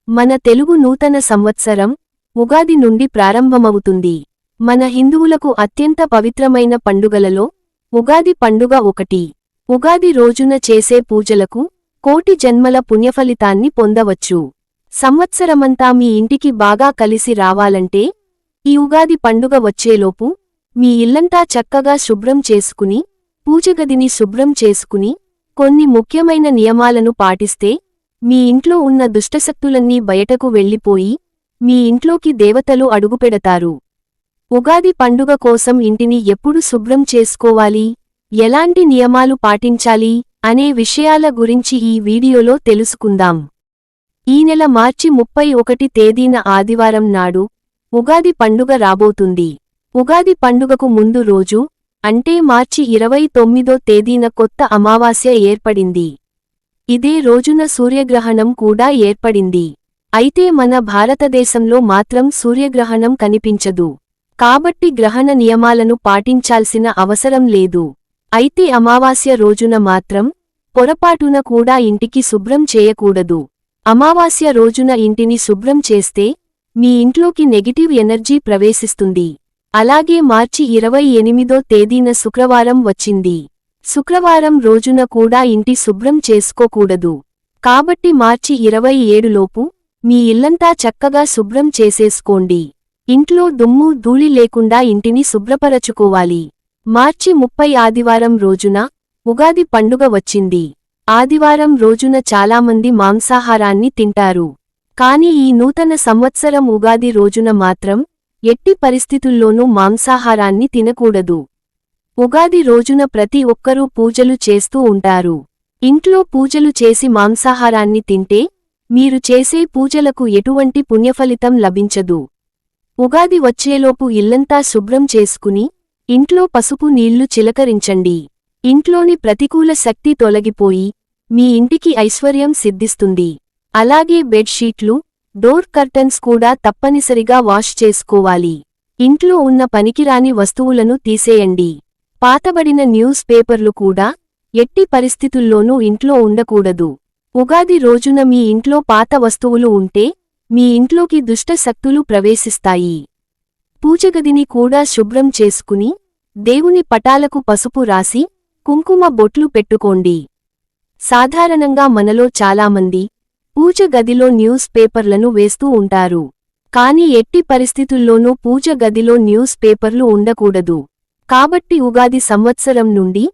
మన తెలుగు నూతన సంవత్సరం ఉగాది నుండి ప్రారంభమవుతుంది. మన హిందువులకు అత్యంత పవిత్రమైన పండుగలలో ఉగాది పండుగ ఒకటి. ఉగాది రోజున చేసే పూజలకు కోటి జన్మల పుణ్యఫలితాన్ని పొందవచ్చు. సంవత్సరమంతా మీ ఇంటికి బాగా కలిసి రావాలంటే ఈ ఉగాది పండుగ వచ్చేలోపు మీ ఇల్లంతా చక్కగా శుభ్రం చేసుకుని, పూజగదిని శుభ్రం చేసుకుని, కొన్ని ముఖ్యమైన నియమాలను పాటిస్తే మీ ఇంట్లో ఉన్న దుష్టశక్తులన్నీ బయటకు వెళ్ళిపోయి మీ ఇంట్లోకి దేవతలు అడుగుపెడతారు. ఉగాది పండుగ కోసం ఇంటిని ఎప్పుడు శుభ్రం చేసుకోవాలి, ఎలాంటి నియమాలు పాటించాలి అనే విషయాల గురించి ఈ వీడియోలో తెలుసుకుందాం. ఈ నెల మార్చి 31 తేదీన ఆదివారం నాడు ఉగాది పండుగ రాబోతుంది. ఉగాది పండుగకు ముందు రోజు అంటే మార్చి 29వ తేదీన కొత్త అమావాస్య ఏర్పడింది. ఇదే రోజున సూర్యగ్రహణం కూడా ఏర్పడింది. అయితే మన భారతదేశంలో మాత్రం సూర్యగ్రహణం కనిపించదు. కాబట్టి గ్రహణ నియమాలను పాటించాల్సిన అవసరం లేదు. అయితే అమావాస్య రోజున మాత్రం పొరపాటున కూడా ఇంటికి శుభ్రం చేయకూడదు. అమావాస్య రోజున ఇంటిని శుభ్రం చేస్తే మీ ఇంట్లోకి నెగిటివ్ ఎనర్జీ ప్రవేశిస్తుంది. అలాగే మార్చి 28వ తేదీన శుక్రవారం వచ్చింది. శుక్రవారం రోజున కూడా ఇంటి శుభ్రం చేసుకోకూడదు. కాబట్టి మార్చి 27 లోపు మీ ఇల్లంతా చక్కగా శుభ్రం చేసేసుకోండి. ఇంట్లో దుమ్ము ధూళి లేకుండా ఇంటిని శుభ్రపరచుకోవాలి. మార్చి 30 ఆదివారం రోజున ఉగాది పండుగ వచ్చింది. ఆదివారం రోజున చాలామంది మాంసాహారాన్ని తింటారు. కాని ఈ నూతన సంవత్సరం ఉగాది రోజున మాత్రం ఎట్టి పరిస్థితుల్లోనూ మాంసాహారాన్ని తినకూడదు. ఉగాది రోజున ప్రతి ఒక్కరూ పూజలు చేస్తూ ఉంటారు. ఇంట్లో పూజలు చేసి మాంసాహారాన్ని తింటే మీరు చేసే పూజలకు ఎటువంటి పుణ్యఫలితం లభించదు. ఉగాది వచ్చేలోపు ఇల్లంతా శుభ్రం చేసుకుని ఇంట్లో పసుపు నీళ్లు చిలకరించండి. ఇంట్లోని ప్రతికూల శక్తి తొలగిపోయి మీ ఇంటికి ఐశ్వర్యం సిద్ధిస్తుంది. అలాగే బెడ్షీట్లు, డోర్ కర్టన్స్ కూడా తప్పనిసరిగా వాష్ చేసుకోవాలి. ఇంట్లో ఉన్న పనికిరాని వస్తువులను తీసేయండి. పాతబడిన న్యూస్ పేపర్లు కూడా ఎట్టి పరిస్థితుల్లోనూ ఇంట్లో ఉండకూడదు. ఉగాది రోజున మీ ఇంట్లో పాత వస్తువులు ఉంటే మీ ఇంట్లోకి దుష్ట శక్తులు ప్రవేశిస్తాయి. పూజగదిని కూడా శుభ్రం చేసుకుని దేవుని పటాలకు పసుపు రాసి కుంకుమ బొట్లు పెట్టుకోండి. సాధారణంగా మనలో చాలామంది పూజ గదిలో న్యూస్ పేపర్లను వేస్తూ ఉంటారు. కాని ఎట్టి పరిస్థితుల్లోనూ పూజ గదిలో న్యూస్ పేపర్లు ఉండకూడదు. కాబట్టి ఉగాది సంవత్సరం నుండి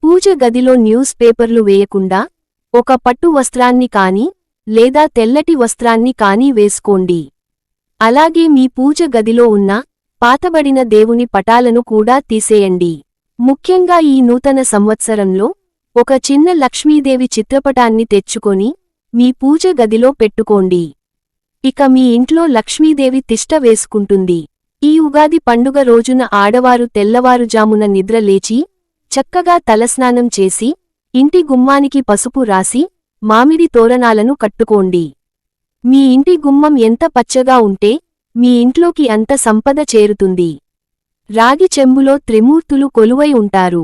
పూజ గదిలో న్యూస్ పేపర్లు వేయకుండా ఒక పట్టు వస్త్రాన్ని కాని లేదా తెల్లటి వస్త్రాన్ని కాని వేసుకోండి. అలాగే మీ పూజ గదిలో ఉన్న పాతబడిన దేవుని పటాలను కూడా తీసేయండి. ముఖ్యంగా ఈ నూతన సంవత్సరంలో ఒక చిన్న లక్ష్మీదేవి చిత్రపటాన్ని తెచ్చుకొని మీ పూజ గదిలో పెట్టుకోండి. ఇక మీ ఇంట్లో లక్ష్మీదేవి తిష్ట వేసుకుంటుంది. ఈ ఉగాది పండుగ రోజున ఆడవారు తెల్లవారుజామున నిద్ర లేచి చక్కగా తలస్నానం చేసి ఇంటి గుమ్మానికి పసుపు రాసి మామిడి తోరణాలను కట్టుకోండి. మీ ఇంటి గుమ్మం ఎంత పచ్చగా ఉంటే మీ ఇంట్లోకి అంత సంపద చేరుతుంది. రాగి చెంబులో త్రిమూర్తులు కొలువై ఉంటారు.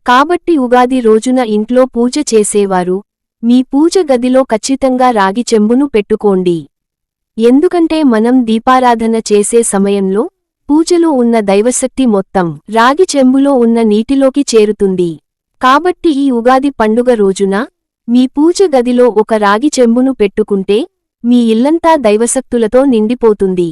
కాబట్టి ఉగాది రోజున ఇంట్లో పూజ చేసేవారు మీ పూజ గదిలో ఖచ్చితంగా రాగి చెంబును పెట్టుకోండి. ఎందుకంటే మనం దీపారాధన చేసే సమయంలో పూజలో ఉన్న దైవశక్తి మొత్తం రాగి చెంబులో ఉన్న నీటిలోకి చేరుతుంది. కాబట్టి ఈ ఉగాది పండుగ రోజున మీ పూజ గదిలో ఒక రాగి చెంబును పెట్టుకుంటే మీ ఇల్లంతా దైవశక్తులతో నిండిపోతుంది.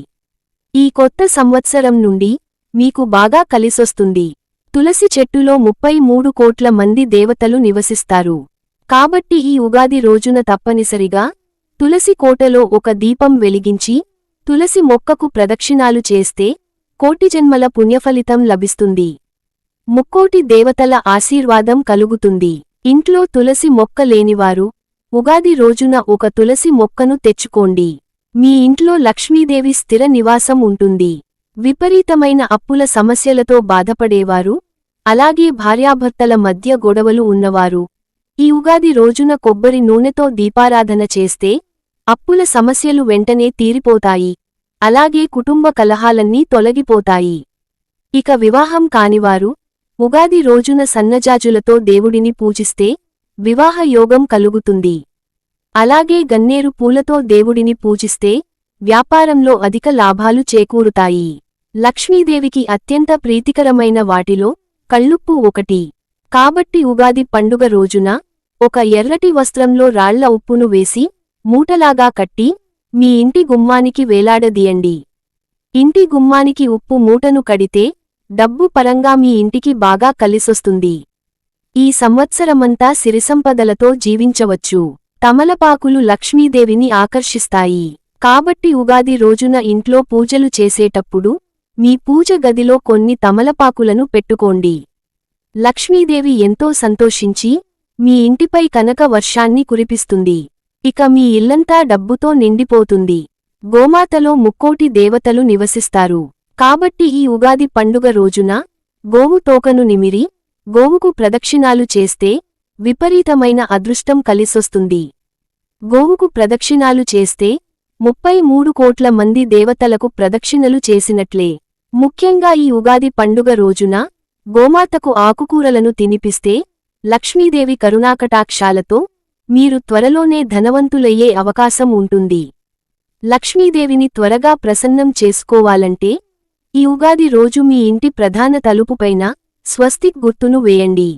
ఈ కొత్త సంవత్సరం నుండి మీకు బాగా కలిసొస్తుంది. తులసి చెట్టులో 33 కోట్ల మంది దేవతలు నివసిస్తారు. కాబట్టి ఈ ఉగాది రోజున తప్పనిసరిగా తులసి కోటలో ఒక దీపం వెలిగించి తులసి మొక్కకు ప్రదక్షిణాలు చేస్తే కోటి జన్మల పుణ్యఫలితం లభిస్తుంది. ముక్కోటి దేవతల ఆశీర్వాదం కలుగుతుంది. ఇంట్లో తులసి మొక్క లేనివారు ఉగాది రోజున ఒక తులసి మొక్కను తెచ్చుకోండి. మీ ఇంట్లో లక్ష్మీదేవి స్థిర నివాసం ఉంటుంది. విపరీతమైన అప్పుల సమస్యలతో బాధపడేవారు, అలాగే భార్యాభర్తల మధ్య గొడవలు ఉన్నవారు ఈ ఉగాది రోజున కొబ్బరి నూనెతో దీపారాధన చేస్తే అప్పుల సమస్యలు వెంటనే తీరిపోతాయి. అలాగే కుటుంబ కలహాలన్నీ తొలగిపోతాయి. ఇక వివాహం కానివారు ఉగాది రోజున సన్నజాజులతో దేవుడిని పూజిస్తే వివాహ యోగం కలుగుతుంది. అలాగే గన్నేరు పూలతో దేవుడిని పూజిస్తే వ్యాపారంలో అధిక లాభాలు చేకూరుతాయి. లక్ష్మీదేవికి అత్యంత ప్రీతికరమైన వాటిలో కళ్ళుప్పు ఒకటి. కాబట్టి ఉగాది పండుగ రోజున ఒక ఎర్రటి వస్త్రంలో రాళ్ల ఉప్పును వేసి మూటలాగా కట్టి మీ ఇంటి గుమ్మానికి వేలాడదీయండి. ఇంటి గుమ్మానికి ఉప్పు మూటను కడితే డబ్బు పరంగా మీ ఇంటికి బాగా కలిసొస్తుంది. ఈ సంవత్సరమంతా సిరిసంపదలతో జీవించవచ్చు. తమలపాకులు లక్ష్మీదేవిని ఆకర్షిస్తాయి. కాబట్టి ఉగాది రోజున ఇంట్లో పూజలు చేసేటప్పుడు మీ పూజ గదిలో కొన్ని తమలపాకులను పెట్టుకోండి. లక్ష్మీదేవి ఎంతో సంతోషించి మీ ఇంటిపై కనక వర్షాన్ని కురిపిస్తుంది. ఇక మీ ఇల్లంతా డబ్బుతో నిండిపోతుంది. గోమాతలో ముక్కోటి దేవతలు నివసిస్తారు. కాబట్టి ఈ ఉగాది పండుగ రోజున గోవు తోకను నిమిరి గోవుకు ప్రదక్షిణాలు చేస్తే విపరీతమైన అదృష్టం కలిసొస్తుంది. గోవుకు ప్రదక్షిణాలు చేస్తే 33 కోట్ల మంది దేవతలకు ప్రదక్షిణలు చేసినట్లే. ముఖ్యంగా ఈ ఉగాది పండుగ రోజున గోమాతకు ఆకుకూరలను తినిపిస్తే లక్ష్మీదేవి కరుణాకటాక్షాలతో మీరు త్వరలోనే ధనవంతులయ్యే అవకాశం ఉంటుంది. లక్ష్మీదేవిని త్వరగా ప్రసన్నం చేసుకోవాలంటే ఈ ఉగాది రోజు మీ ఇంటి ప్రధాన తలుపుపైన స్వస్తిక్ గుర్తును వేయండి.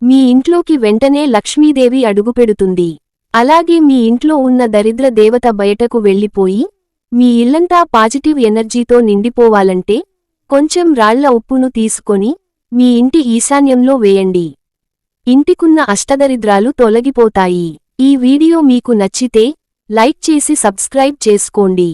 మీ ఇంట్లోకి వెంటనే లక్ష్మీదేవి అడుగుపెడుతుంది. అలాగే మీ ఇంట్లో ఉన్న దరిద్ర దేవత బయటకు వెళ్ళిపోయి మీ ఇల్లంతా పాజిటివ్ ఎనర్జీతో నిండిపోవాలంటే కొంచెం రాళ్ల ఉప్పును తీసుకొని మీ ఇంటి ఈశాన్యంలో వేయండి. ఇంటికున్న అష్టదరిద్రాలు తొలగిపోతాయి. ఈ వీడియో మీకు నచ్చితే లైక్ చేసి సబ్స్క్రైబ్ చేసుకోండి.